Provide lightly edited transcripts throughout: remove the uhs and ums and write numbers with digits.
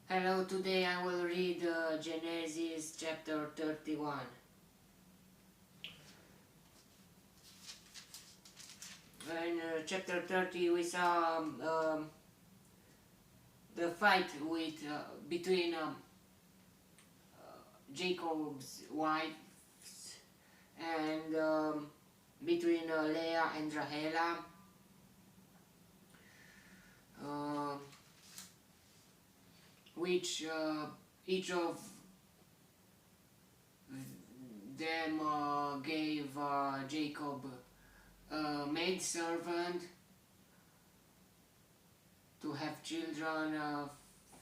Hello, today I will read Genesis chapter 31. In chapter 30 we saw the fight between Jacob's wives and between Leah and Rahela. Which each of them gave Jacob a maidservant to have children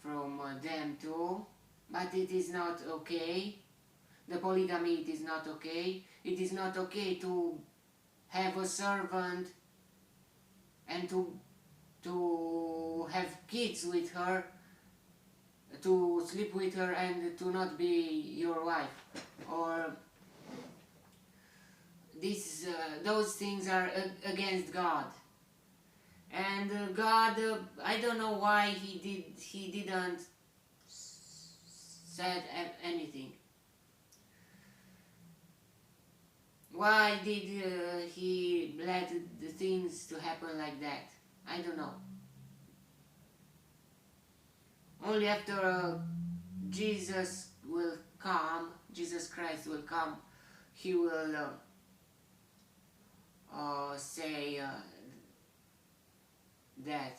from them too, but it is not okay. The polygamy, it is not okay. It is not okay to have a servant and to have kids with her, to sleep with her and to not be your wife, or those things are against God. And God, I don't know why he didn't said anything. Why did he let the things to happen like that? I don't know. Only after Jesus Christ will come, he will say that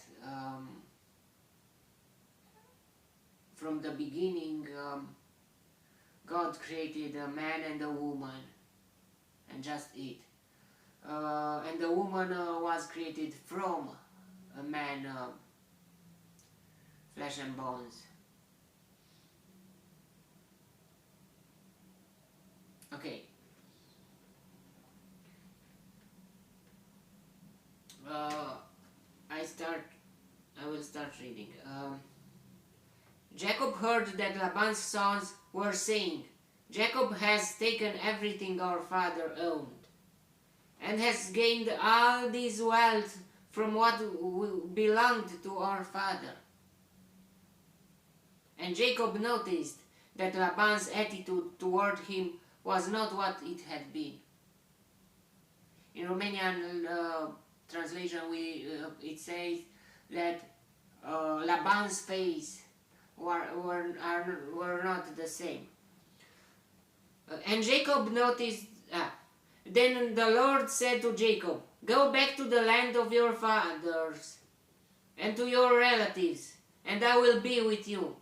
from the beginning God created a man and a woman, and just it. And the woman was created from a man, flesh and bones. Okay. I will start reading. Jacob heard that Laban's sons were saying, "Jacob has taken everything our father owned, and has gained all this wealth from what belonged to our father." And Jacob noticed that Laban's attitude toward him was not what it had been. In Romanian translation, it says that Laban's face were not the same. And Jacob noticed. Then the Lord said to Jacob, "Go back to the land of your fathers and to your relatives, and I will be with you."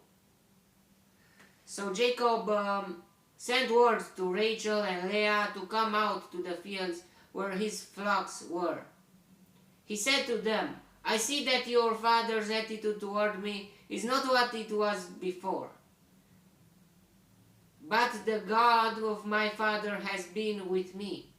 So Jacob sent word to Rachel and Leah to come out to the fields where his flocks were. He said to them, "I see that your father's attitude toward me is not what it was before. But the God of my father has been with me.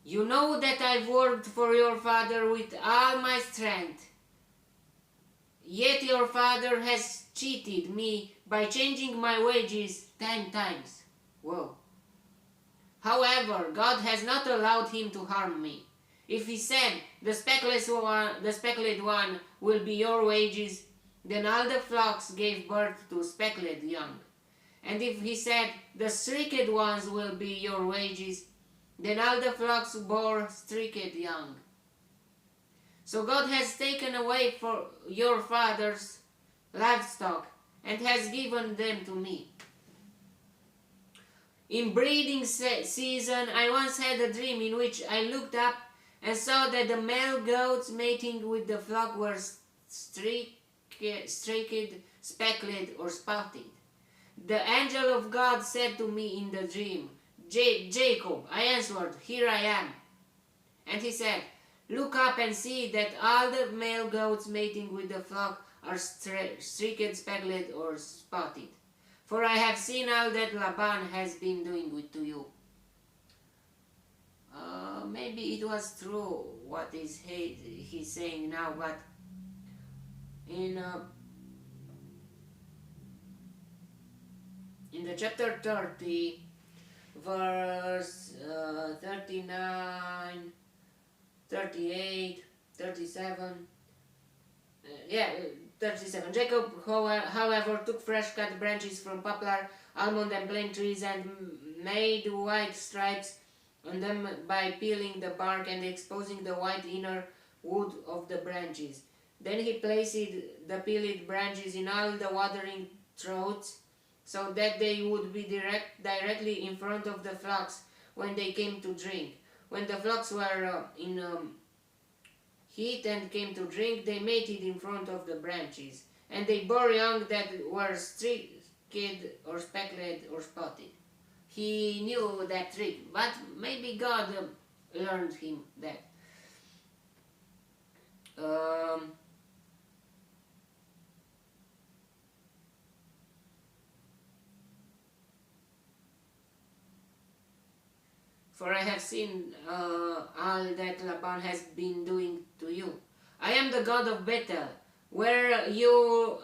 You know that I've worked for your father with all my strength. Yet your father has cheated me by changing my wages 10 times. Whoa. However, God has not allowed him to harm me. If he said, the speckled one will be your wages, then all the flocks gave birth to speckled young. And if he said, the streaked ones will be your wages, then all the flocks bore streaked young. So God has taken away for your father's livestock and has given them to me. In breeding season, I once had a dream in which I looked up and saw that the male goats mating with the flock were streaked, speckled, or spotted. The angel of God said to me in the dream, Jacob. I answered, "Here I am." And he said, "Look up and see that all the male goats mating with the flock are streaked, speckled, or spotted. For I have seen all that Laban has been doing to you." Maybe it was true what he's saying now, but in the chapter 30, verse 39, 38, 37. Yeah, 37. Jacob, however, took fresh cut branches from poplar, almond, and plane trees and made white stripes on them by peeling the bark and exposing the white inner wood of the branches. Then he placed the peeled branches in all the watering troughs so that they would be directly in front of the flocks when they came to drink. When the flocks were in heat and came to drink, they mated in front of the branches, and they bore young that were streaked or speckled or spotted. He knew that trick, but maybe God learned him that. For I have seen all that Laban has been doing to you. I am the God of Bethel, where you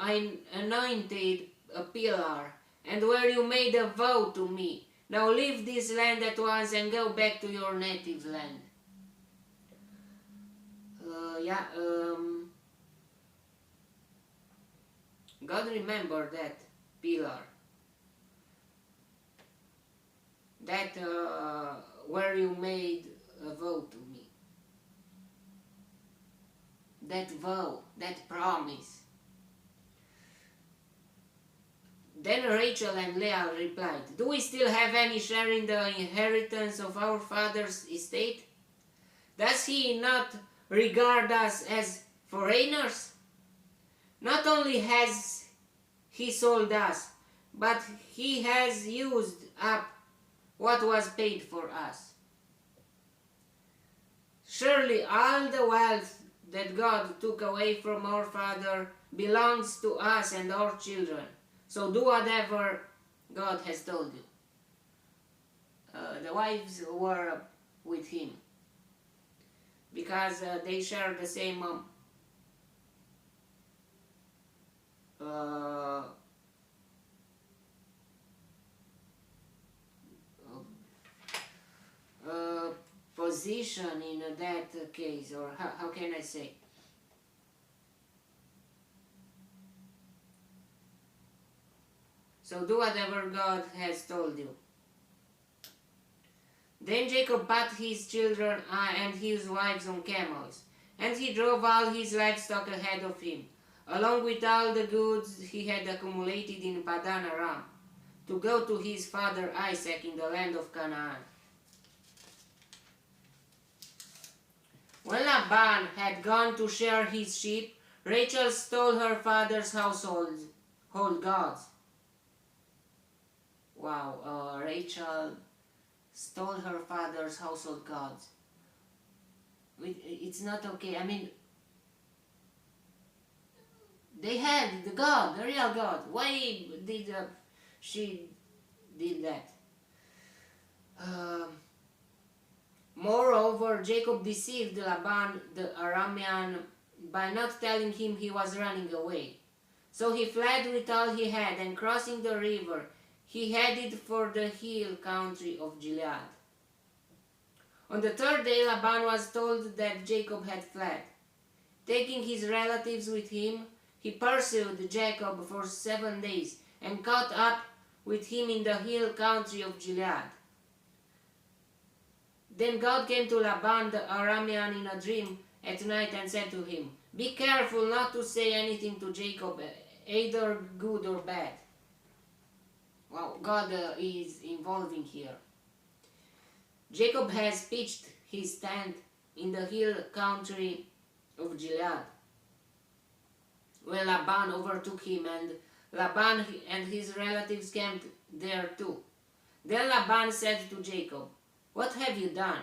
anointed a pillar, and where you made a vow to me. Now leave this land at once and go back to your native land. God remembered that pillar. That where you made a vow to me. That vow, that promise. Then Rachel and Leah replied, do we still have any share in the inheritance of our father's estate? Does he not regard us as foreigners? Not only has he sold us, but he has used up what was paid for us. Surely all the wealth that God took away from our father belongs to us and our children. So do whatever God has told you. The wives were with him because they share the same position in that case, or how can I say? So do whatever God has told you. Then Jacob put his children and his wives on camels, and he drove all his livestock ahead of him, along with all the goods he had accumulated in Padan Aram, to go to his father Isaac in the land of Canaan. When Laban had gone to share his sheep, Rachel stole her father's household gods. Wow, Rachel stole her father's household gods. It's not okay. I mean, they had the God, the real God. Why did she did that? Moreover, Jacob deceived Laban the Aramean by not telling him he was running away. So he fled with all he had, and crossing the river, he headed for the hill country of Gilead. On the third day, Laban was told that Jacob had fled. Taking his relatives with him, he pursued Jacob for 7 days and caught up with him in the hill country of Gilead. Then God came to Laban the Aramean in a dream at night and said to him, be careful not to say anything to Jacob, either good or bad. Wow, God is involving here. Jacob has pitched his tent in the hill country of Gilead, when Laban overtook him, and Laban and his relatives camped there too. Then Laban said to Jacob, what have you done?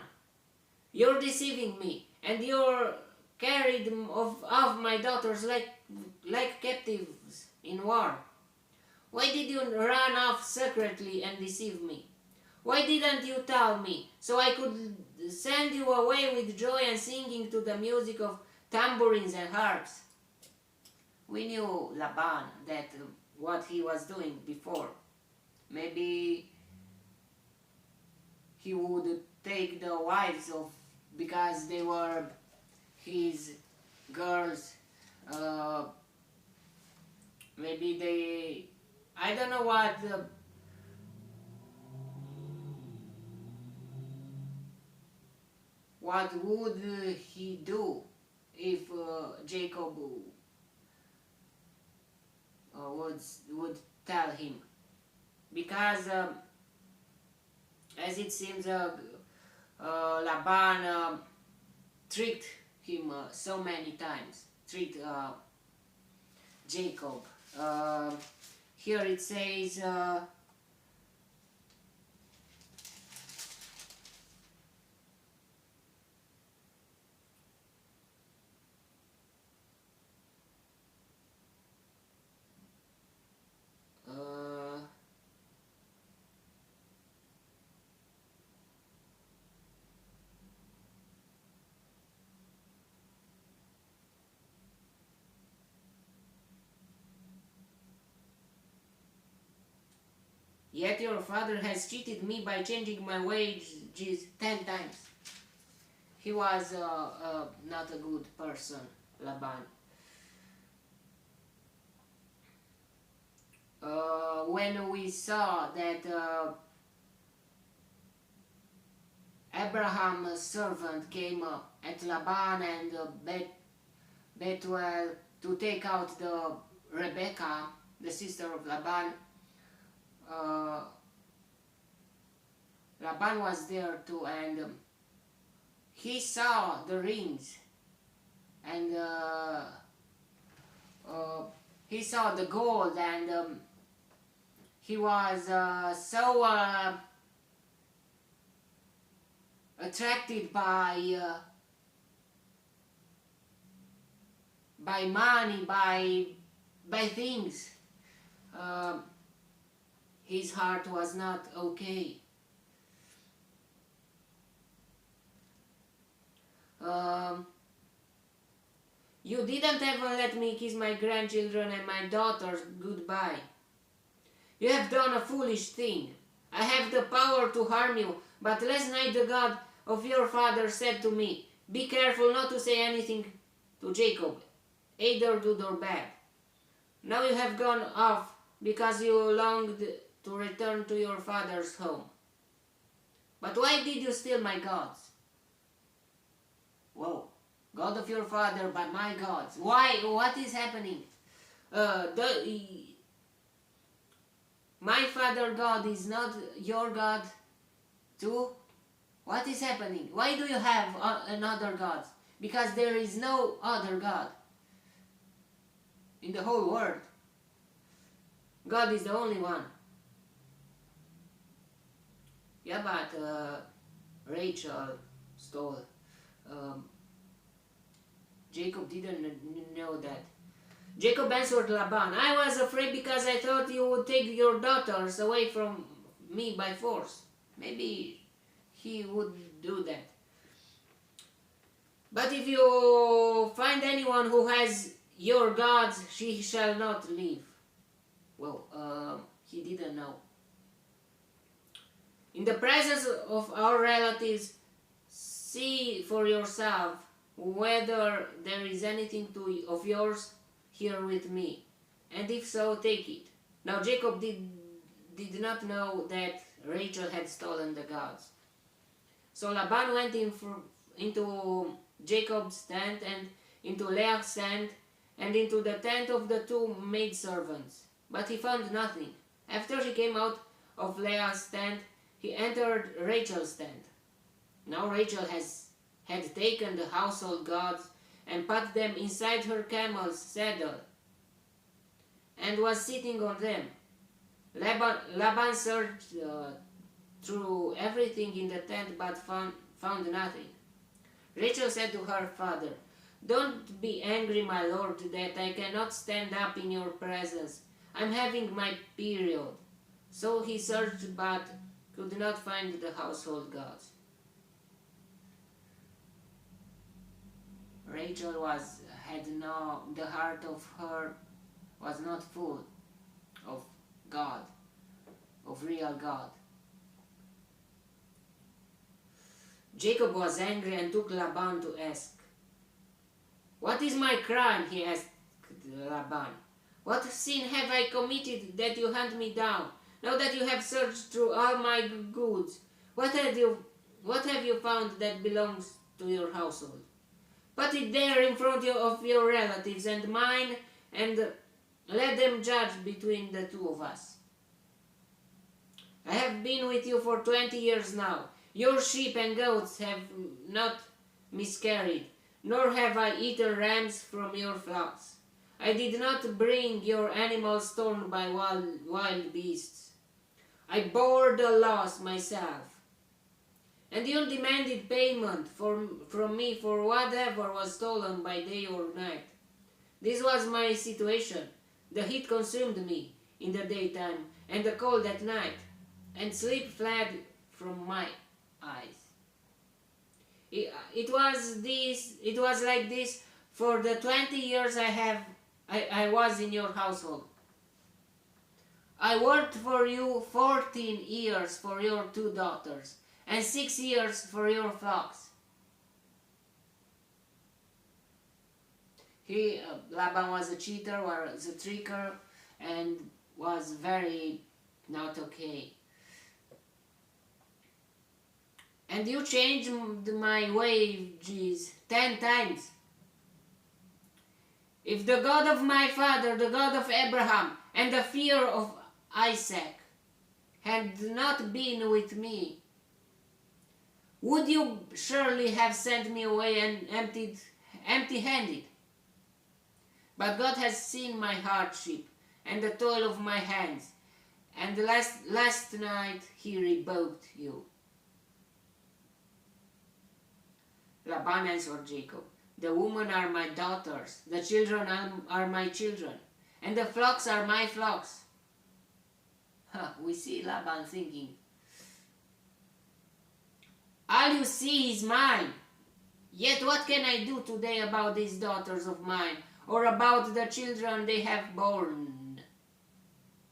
You're deceiving me, and you're carried off my daughters like captives in war. Why did you run off secretly and deceive me? Why didn't you tell me, so I could send you away with joy and singing to the music of tambourines and harps? We knew Laban, that what he was doing before. Maybe he would take the wives of, because they were his girls. Maybe they, I don't know what would he do if Jacob would tell him, because as it seems Laban tricked him so many times, tricked Jacob. Here it says yet your father has cheated me by changing my wages 10 times. He was not a good person, Laban. When we saw that Abraham's servant came at Laban and Bethuel to take out the Rebecca, the sister of Laban, Laban was there too, and he saw the rings, and he saw the gold, and he was so attracted by money, by things. His heart was not okay. You didn't ever let me kiss my grandchildren and my daughters goodbye. You have done a foolish thing. I have the power to harm you, but last night the God of your father said to me, be careful not to say anything to Jacob, either good or bad. Now you have gone off because you longed to return to your father's home. But why did you steal my gods? Whoa, God of your father, but my gods. Why? What is happening? My father God is not your God too? What is happening? Why do you have another God? Because there is no other God in the whole world. God is the only one. Yeah, but Rachel stole. Jacob didn't know that. Jacob answered Laban, I was afraid because I thought you would take your daughters away from me by force. Maybe he would do that. But if you find anyone who has your gods, she shall not live. Well, he didn't know. In the presence of our relatives, see for yourself whether there is anything of yours here with me, and if so, take it. Now Jacob did not know that Rachel had stolen the gods. So Laban went into Jacob's tent, and into Leah's tent, and into the tent of the two maidservants. But he found nothing. After he came out of Leah's tent, he entered Rachel's tent. Now Rachel had taken the household gods and put them inside her camel's saddle, and was sitting on them. Laban searched through everything in the tent, but found nothing. Rachel said to her father, Don't be angry, my lord, that I cannot stand up in your presence. I'm having my period. So he searched, but could not find the household gods. Rachel the heart of her was not full of God, of real God. Jacob was angry and took Laban to ask. "What is my crime?" he asked Laban. "What sin have I committed that you hunt me down? Now that you have searched through all my goods, what have you found that belongs to your household? Put it there in front of your relatives and mine, and let them judge between the two of us. I have been with you for 20 years now. Your sheep and goats have not miscarried, nor have I eaten rams from your flocks. I did not bring your animals torn by wild beasts. I bore the loss myself. And you demanded payment from me for whatever was stolen by day or night. This was my situation. The heat consumed me in the daytime, and the cold at night, and sleep fled from my eyes. It was like this for the 20 years I was in your household. I worked for you 14 years for your 2 daughters, and 6 years for your flocks." Laban was a cheater, was a tricker, and was very not okay. "And you changed my wages 10 times. If the God of my father, the God of Abraham, and the fear of Isaac had not been with me, would you surely have sent me away and empty-handed? But God has seen my hardship and the toil of my hands, and last night he rebuked you." Laban answered Jacob, "The women are my daughters, the children are my children, and the flocks are my flocks." We see Laban thinking, "All you see is mine. Yet what can I do today about these daughters of mine, or about the children they have borne?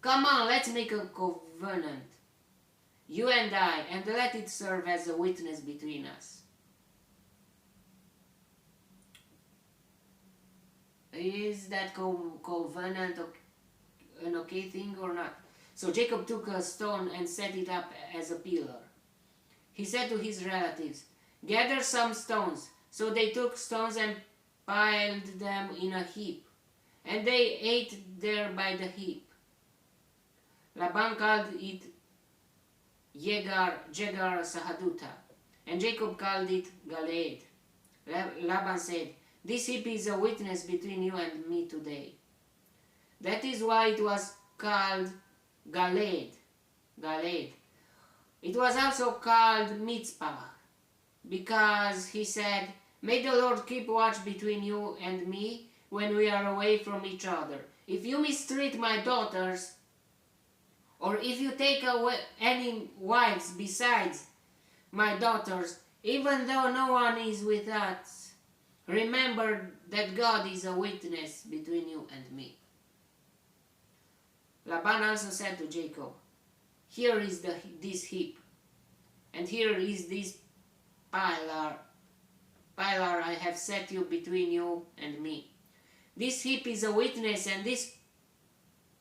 Come on, let's make a covenant, you and I, and let it serve as a witness between us." Is that covenant an okay thing or not? So Jacob took a stone and set it up as a pillar. He said to his relatives, "Gather some stones." So they took stones and piled them in a heap, and they ate there by the heap. Laban called it Jegar Sahaduta, and Jacob called it Galeed. Laban said, "This heap is a witness between you and me today." That is why it was called Galeed. It was also called Mitzpah, because he said, "May the Lord keep watch between you and me when we are away from each other. If you mistreat my daughters, or if you take away any wives besides my daughters, even though no one is with us, remember that God is a witness between you and me." Laban also said to Jacob, "Here is this heap, and here is this pillar I have set you between you and me. This heap is a witness, and this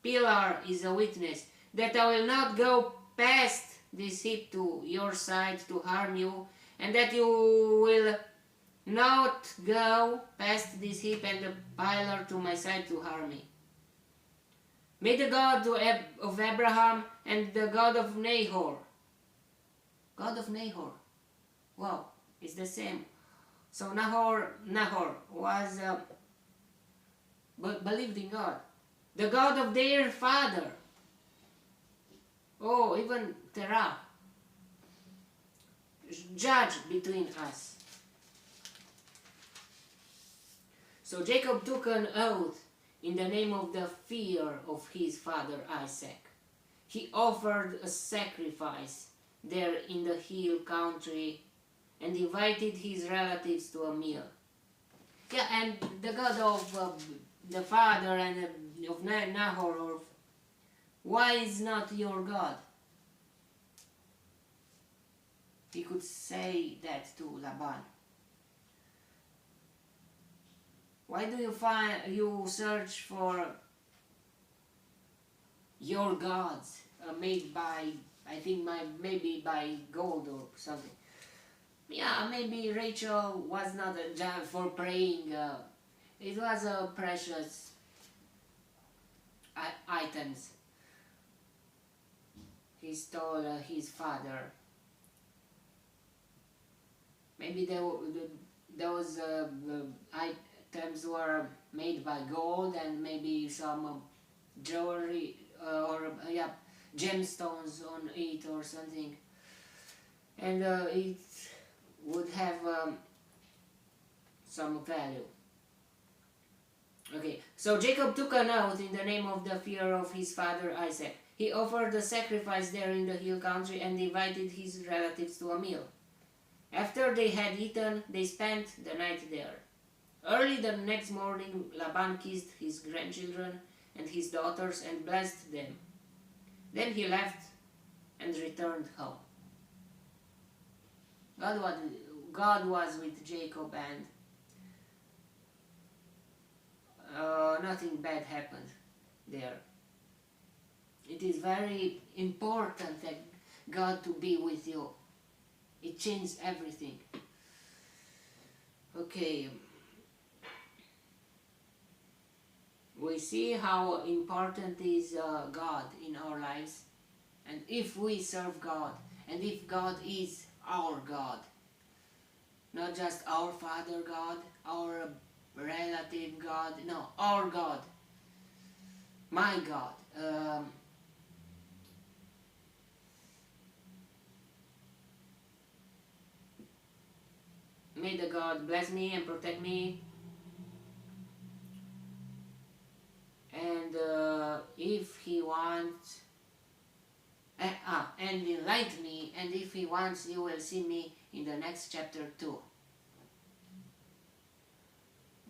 pillar is a witness, that I will not go past this heap to your side to harm you, and that you will not go past this heap and the pillar to my side to harm me. May the God of Abraham and the God of Nahor," wow, it's the same. So Nahor was believed in God. "The God of their father," oh, even Terah, "judge between us." So Jacob took an oath in the name of the fear of his father Isaac. He offered a sacrifice there in the hill country and invited his relatives to a meal. Yeah, and the God of the father and of Nahor, why is not your God? he could say that to Laban. Why do you search for your gods made by, I think, maybe by gold or something? Yeah, maybe Rachel was not a job for praying. It was a precious items. He stole his father. Maybe those items were made by gold, and maybe some jewelry or yeah, gemstones on it or something, and it would have some value. Okay, so Jacob took an oath in the name of the fear of his father Isaac. He offered a sacrifice there in the hill country and invited his relatives to a meal. After they had eaten, they spent the night there. Early the next morning, Laban kissed his grandchildren and his daughters and blessed them. Then he left and returned home. God was with Jacob, and nothing bad happened there. It is very important that God to be with you. It changed everything. Okay. We see how important is God in our lives, and if we serve God, and if God is our God, not just our Father God, our relative God, no, our God, my God. May the God bless me and protect me, and if He wants, and enlighten me, and if He wants, you will see me in the next chapter too.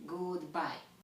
Goodbye.